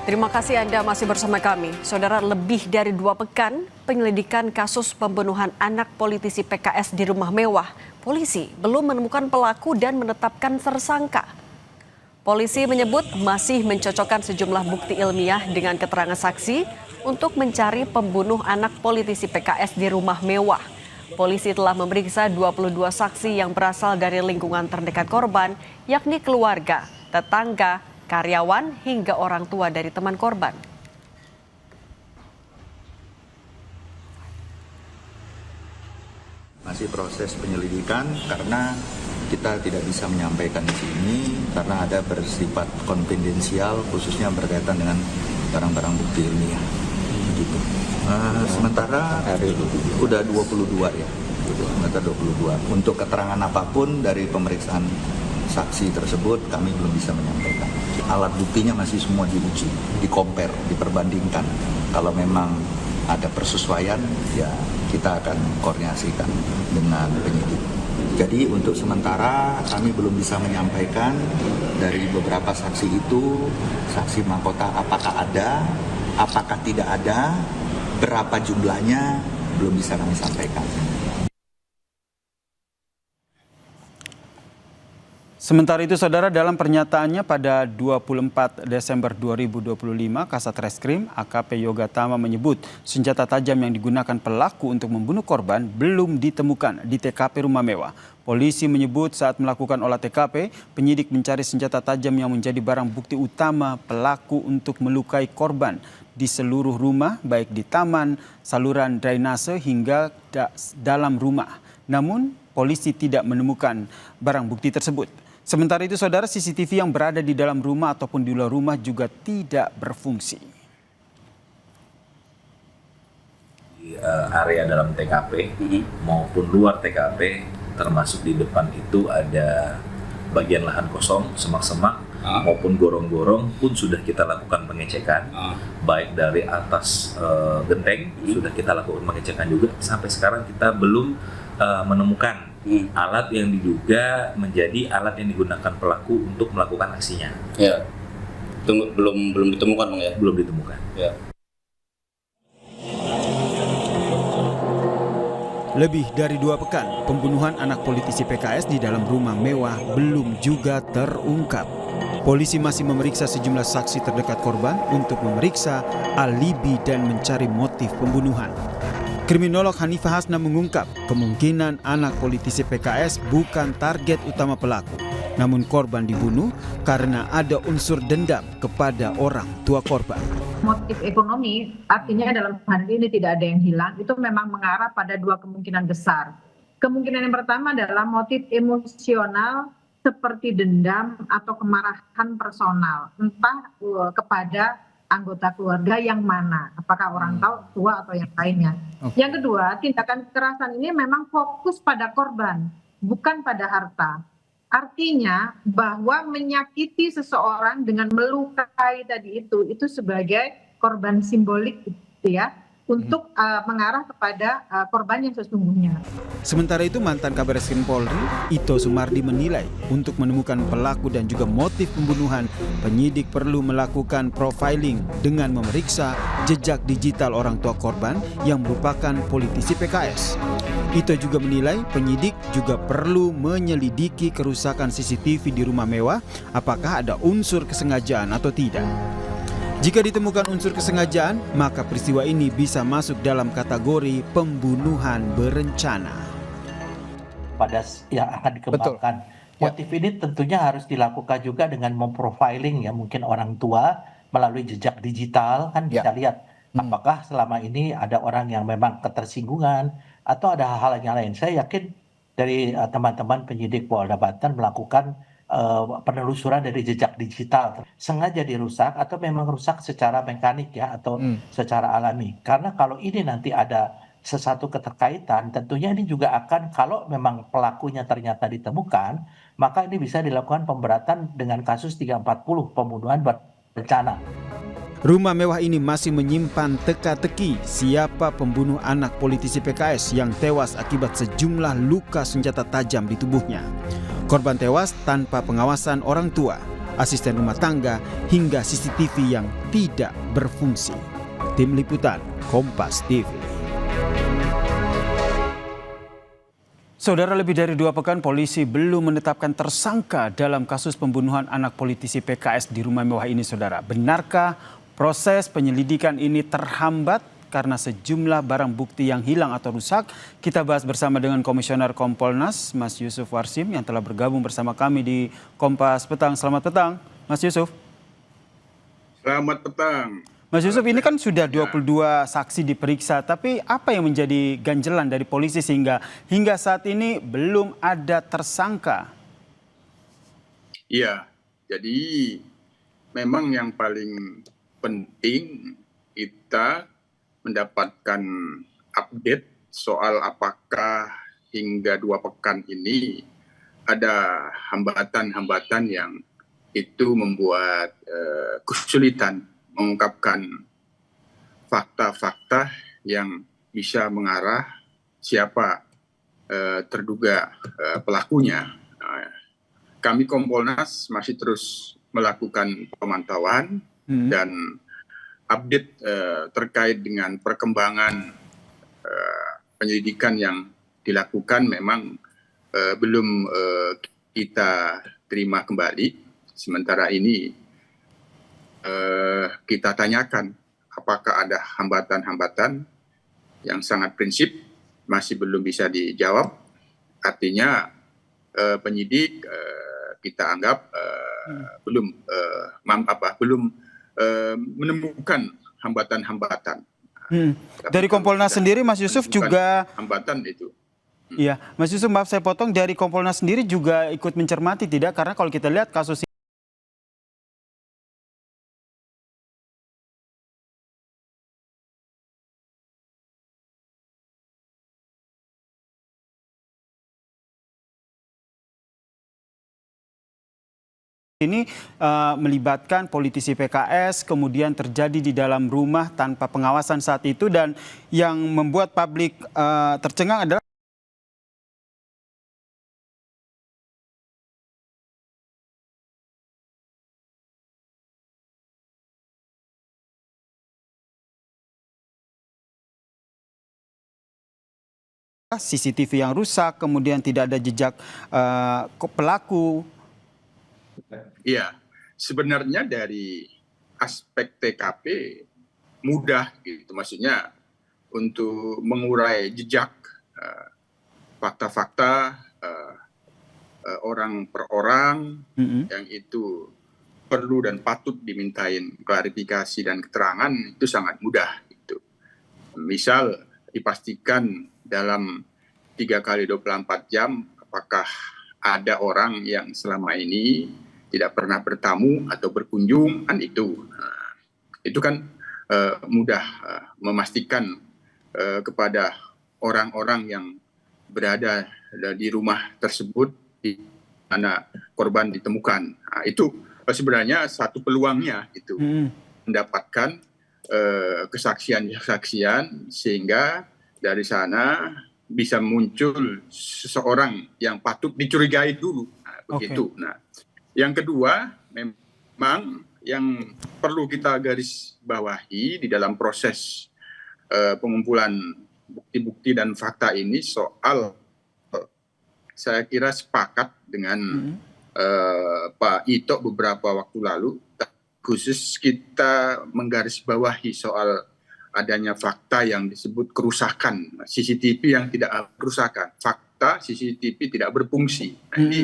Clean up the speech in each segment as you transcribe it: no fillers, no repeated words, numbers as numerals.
Terima kasih Anda masih bersama kami. Saudara, lebih dari 2 pekan penyelidikan kasus pembunuhan anak politisi PKS di rumah mewah. Polisi belum menemukan pelaku dan menetapkan tersangka. Polisi menyebut masih mencocokkan sejumlah bukti ilmiah dengan keterangan saksi untuk mencari pembunuh anak politisi PKS di rumah mewah. Polisi telah memeriksa 22 saksi yang berasal dari lingkungan terdekat korban, yakni keluarga, tetangga, karyawan, hingga orang tua dari teman korban. Masih proses penyelidikan karena kita tidak bisa menyampaikan di sini karena ada bersifat konfidensial, khususnya berkaitan dengan barang-barang bukti ilmiah. Gitu. Sementara udah 22 ya, sementara 22. Untuk keterangan apapun dari pemeriksaan saksi tersebut kami belum bisa menyampaikan. Alat buktinya masih semua diuji, di-compare, diperbandingkan. Kalau memang ada persesuaian, ya kita akan koordinasikan dengan penyidik. Jadi untuk sementara kami belum bisa menyampaikan dari beberapa saksi itu, saksi mahkota apakah ada, apakah tidak ada, berapa jumlahnya, belum bisa kami sampaikan. Sementara itu, Saudara, dalam pernyataannya pada 24 Desember 2025, Kasat Reskrim AKP Yoga Tama menyebut senjata tajam yang digunakan pelaku untuk membunuh korban belum ditemukan di TKP rumah mewah. Polisi menyebut saat melakukan olah TKP, penyidik mencari senjata tajam yang menjadi barang bukti utama pelaku untuk melukai korban di seluruh rumah, baik di taman, saluran drainase hingga dalam rumah. Namun, polisi tidak menemukan barang bukti tersebut. Sementara itu, Saudara, CCTV yang berada di dalam rumah ataupun di luar rumah juga tidak berfungsi. Di area dalam TKP maupun luar TKP, termasuk di depan itu ada bagian lahan kosong, semak-semak maupun gorong-gorong pun sudah kita lakukan pengecekan, baik dari atas genteng sudah kita lakukan pengecekan juga. Sampai sekarang kita belum menemukan alat yang diduga menjadi alat yang digunakan pelaku untuk melakukan aksinya. Ya, belum ditemukan, Bang, ya? Belum ditemukan. Ya. Lebih dari 2 pekan, pembunuhan anak politisi PKS di dalam rumah mewah belum juga terungkap. Polisi masih memeriksa sejumlah saksi terdekat korban untuk memeriksa alibi dan mencari motif pembunuhan. Kriminolog Hanifah Hasna mengungkap kemungkinan anak politisi PKS bukan target utama pelaku. Namun korban dibunuh karena ada unsur dendam kepada orang tua korban. Motif ekonomi artinya dalam hal ini tidak ada yang hilang, itu memang mengarah pada 2 kemungkinan besar. Kemungkinan yang pertama adalah motif emosional seperti dendam atau kemarahan personal, entah kepada anggota keluarga yang mana, apakah orang tua atau yang lainnya. Yang kedua, tindakan kekerasan ini memang fokus pada korban, bukan pada harta. Artinya bahwa menyakiti seseorang dengan melukai tadi itu sebagai korban simbolik, gitu ya, untuk mengarah kepada korban yang sesungguhnya. Sementara itu, mantan Kabar Eskrim Polri, Ito Sumardi, menilai untuk menemukan pelaku dan juga motif pembunuhan, penyidik perlu melakukan profiling dengan memeriksa jejak digital orang tua korban yang merupakan politisi PKS. Ito juga menilai penyidik juga perlu menyelidiki kerusakan CCTV di rumah mewah, apakah ada unsur kesengajaan atau tidak. Jika ditemukan unsur kesengajaan, maka peristiwa ini bisa masuk dalam kategori pembunuhan berencana. Pada yang akan dikembangkan. Motif ini tentunya harus dilakukan juga dengan memprofiling ya, mungkin orang tua melalui jejak digital kan bisa lihat apakah selama ini ada orang yang memang ketersinggungan atau ada hal-hal yang lain. Saya yakin dari teman-teman penyidik Polda Banten melakukan penelusuran dari jejak digital, sengaja dirusak atau memang rusak secara mekanik ya, atau secara alami. Karena kalau ini nanti ada sesuatu keterkaitan, tentunya ini juga akan, kalau memang pelakunya ternyata ditemukan, maka ini bisa dilakukan pemberatan dengan kasus 340 pembunuhan berencana. Rumah mewah ini masih menyimpan teka-teki siapa pembunuh anak politisi PKS yang tewas akibat sejumlah luka senjata tajam di tubuhnya. Korban tewas tanpa pengawasan orang tua. asisten rumah tangga, hingga CCTV yang tidak berfungsi. Tim Liputan, Kompas TV. Saudara, lebih dari 2 pekan polisi belum menetapkan tersangka dalam kasus pembunuhan anak politisi PKS di rumah mewah ini, saudara. Benarkah proses penyelidikan ini terhambat karena sejumlah barang bukti yang hilang atau rusak? Kita bahas bersama dengan Komisioner Kompolnas, Mas Yusuf Warsim, yang telah bergabung bersama kami di Kompas Petang. Selamat petang, Mas Yusuf. Selamat petang. Mas Yusuf, ini kan sudah 22 saksi diperiksa, tapi apa yang menjadi ganjelan dari polisi sehingga hingga saat ini belum ada tersangka? Iya, jadi memang yang paling penting kita mendapatkan update soal apakah hingga 2 pekan ini ada hambatan-hambatan yang itu membuat kesulitan mengungkapkan fakta-fakta yang bisa mengarah siapa terduga pelakunya. Kami Kompolnas masih terus melakukan pemantauan dan update terkait dengan perkembangan penyelidikan yang dilakukan memang belum kita terima kembali. Sementara ini kita tanyakan apakah ada hambatan-hambatan yang sangat prinsip masih belum bisa dijawab. Artinya penyidik kita anggap belum menemukan hambatan-hambatan. Dari Kompolnas sendiri, Mas Yusuf, juga hambatan itu. Iya, Mas Yusuf, maaf saya potong, dari Kompolnas sendiri juga ikut mencermati tidak? Karena kalau kita lihat kasus ini melibatkan politisi PKS, kemudian terjadi di dalam rumah tanpa pengawasan saat itu, dan yang membuat publik tercengang adalah CCTV yang rusak, kemudian tidak ada jejak pelaku. Iya, sebenarnya dari aspek TKP mudah gitu, maksudnya untuk mengurai jejak fakta-fakta orang per orang yang itu perlu dan patut dimintain klarifikasi dan keterangan itu sangat mudah gitu. Misal dipastikan dalam 3 kali 24 jam apakah ada orang yang selama ini tidak pernah bertamu atau berkunjung, kan itu. Itu kan mudah memastikan kepada orang-orang yang berada di rumah tersebut di mana korban ditemukan. Nah, itu sebenarnya satu peluangnya itu mendapatkan kesaksian-kesaksian sehingga dari sana bisa muncul seseorang yang patut dicurigai dulu. Nah, begitu. Nah, yang kedua, memang yang perlu kita garis bawahi di dalam proses pengumpulan bukti-bukti dan fakta ini soal, saya kira sepakat dengan Pak Ito beberapa waktu lalu, khusus kita menggarisbawahi soal adanya fakta yang disebut kerusakan CCTV yang tidak kerusakan, fakta CCTV tidak berfungsi. Nah, ini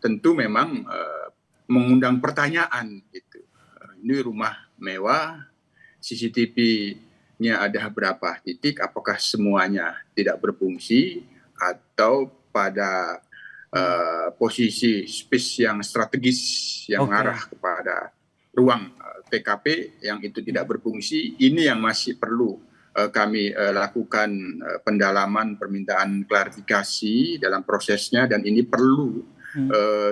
tentu memang mengundang pertanyaan gitu. Ini rumah mewah, CCTV-nya ada berapa titik, apakah semuanya tidak berfungsi atau pada posisi space yang strategis yang mengarah kepada ruang TKP yang itu tidak berfungsi. Ini yang masih perlu kami lakukan pendalaman, permintaan klarifikasi dalam prosesnya, dan ini perlu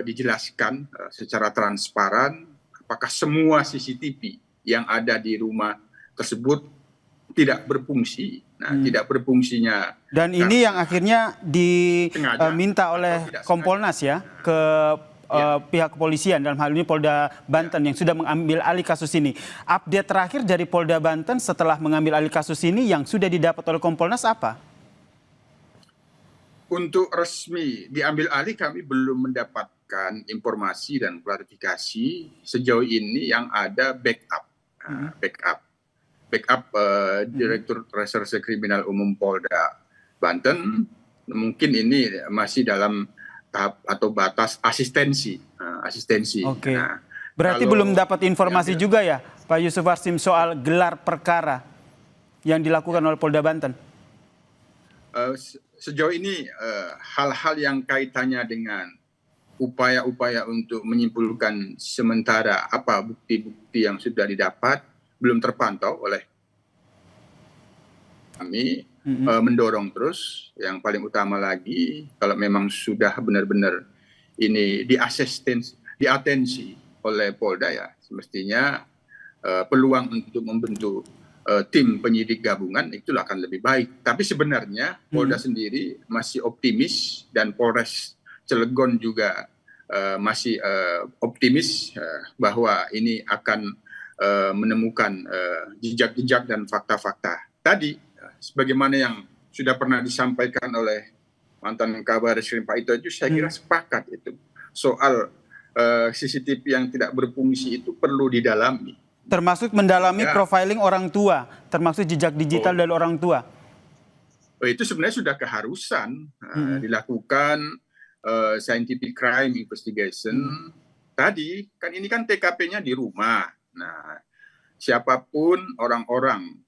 dijelaskan secara transparan apakah semua CCTV yang ada di rumah tersebut tidak berfungsi. Nah, tidak berfungsinya. Dan ini yang akhirnya diminta oleh Kompolnas ya ke pihak kepolisian dalam hal ini Polda Banten yang sudah mengambil alih kasus ini. Update terakhir dari Polda Banten setelah mengambil alih kasus ini yang sudah didapat oleh Kompolnas apa? Untuk resmi diambil alih kami belum mendapatkan informasi dan klarifikasi. Sejauh ini yang ada backup. Direktur Reserse Kriminal Umum Polda Banten, mungkin ini masih dalam tahap atau batas asistensi. Oke. Berarti belum dapat informasi juga ya Pak Yusuf Warsim soal gelar perkara yang dilakukan oleh Polda Banten? Sejauh ini hal-hal yang kaitannya dengan upaya-upaya untuk menyimpulkan sementara apa bukti-bukti yang sudah didapat belum terpantau oleh kami. Mendorong terus, yang paling utama lagi kalau memang sudah benar-benar ini diatensi oleh Polda ya, semestinya peluang untuk membentuk tim penyidik gabungan itu akan lebih baik. Tapi sebenarnya Polda sendiri masih optimis dan Polres Cilegon juga masih optimis bahwa ini akan menemukan jejak-jejak dan fakta-fakta. Tadi, sebagaimana yang sudah pernah disampaikan oleh mantan Kabareskrim Pak Ito, saya kira sepakat itu. Soal CCTV yang tidak berfungsi itu perlu didalami. Termasuk mendalami profiling orang tua, termasuk jejak digital dari orang tua. Itu sebenarnya sudah keharusan dilakukan scientific crime investigation. Tadi kan ini kan TKP-nya di rumah. Nah, siapapun orang-orang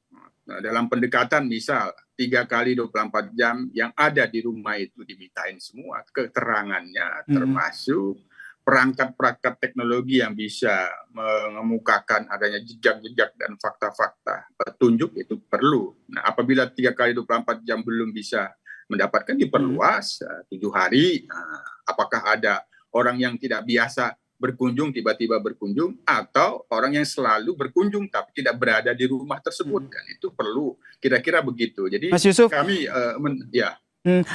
dalam pendekatan misal 3 kali 24 jam yang ada di rumah itu dimintain semua keterangannya, termasuk perangkat-perangkat teknologi yang bisa mengemukakan adanya jejak-jejak dan fakta-fakta petunjuk itu perlu. Nah, apabila 3 kali 24 jam belum bisa mendapatkan, diperluas 7 hari. Nah, apakah ada orang yang tidak biasa berkunjung tiba-tiba berkunjung, atau orang yang selalu berkunjung tapi tidak berada di rumah tersebut, kan itu perlu kira-kira begitu. Jadi Mas Yusuf, kami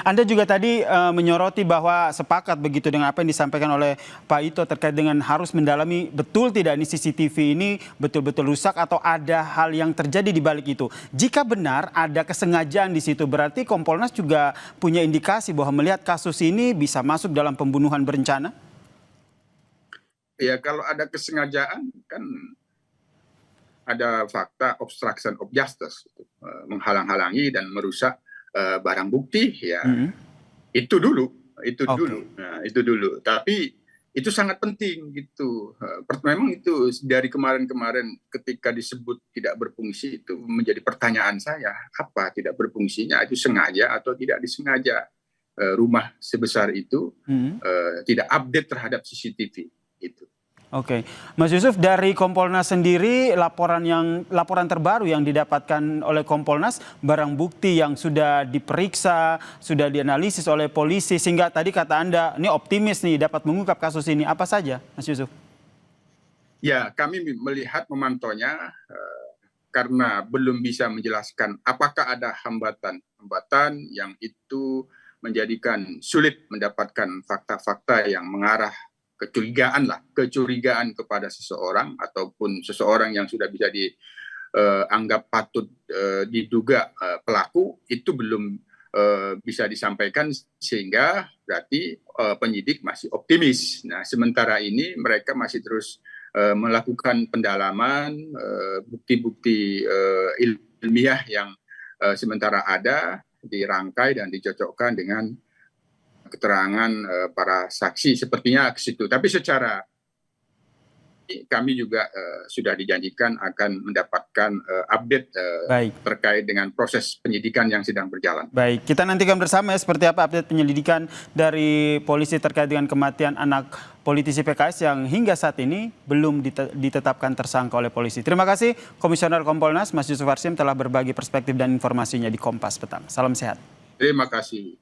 Anda juga tadi menyoroti bahwa sepakat begitu dengan apa yang disampaikan oleh Pak Ito terkait dengan harus mendalami betul tidak ini CCTV ini betul-betul rusak atau ada hal yang terjadi di balik itu. Jika benar ada kesengajaan di situ, berarti Kompolnas juga punya indikasi bahwa melihat kasus ini bisa masuk dalam pembunuhan berencana? Ya, kalau ada kesengajaan kan ada fakta obstruction of justice, menghalang-halangi dan merusak barang bukti ya. Itu dulu. Nah, itu dulu. Tapi itu sangat penting gitu. Memang itu dari kemarin-kemarin ketika disebut tidak berfungsi itu menjadi pertanyaan saya, apa tidak berfungsinya? Itu sengaja atau tidak disengaja? Rumah sebesar itu tidak update terhadap CCTV itu. Oke, Mas Yusuf, dari Kompolnas sendiri laporan terbaru yang didapatkan oleh Kompolnas, barang bukti yang sudah diperiksa, sudah dianalisis oleh polisi sehingga tadi kata Anda ini optimis nih dapat mengungkap kasus ini, apa saja Mas Yusuf? Ya, kami melihat memantaunya karena belum bisa menjelaskan apakah ada hambatan yang itu menjadikan sulit mendapatkan fakta-fakta yang mengarah kecurigaan kepada seseorang ataupun seseorang yang sudah bisa dianggap patut diduga pelaku, itu belum bisa disampaikan sehingga berarti penyidik masih optimis. Nah, sementara ini mereka masih terus melakukan pendalaman bukti-bukti ilmiah yang sementara ada, dirangkai dan dicocokkan dengan keterangan para saksi, sepertinya ke situ. Tapi secara kami juga sudah dijanjikan akan mendapatkan update terkait dengan proses penyidikan yang sedang berjalan. Baik, kita nantikan bersama ya seperti apa update penyelidikan dari polisi terkait dengan kematian anak politisi PKS yang hingga saat ini belum ditetapkan tersangka oleh polisi. Terima kasih Komisioner Kompolnas Mas Yusuf Warsim telah berbagi perspektif dan informasinya di Kompas Petang. Salam sehat. Terima kasih.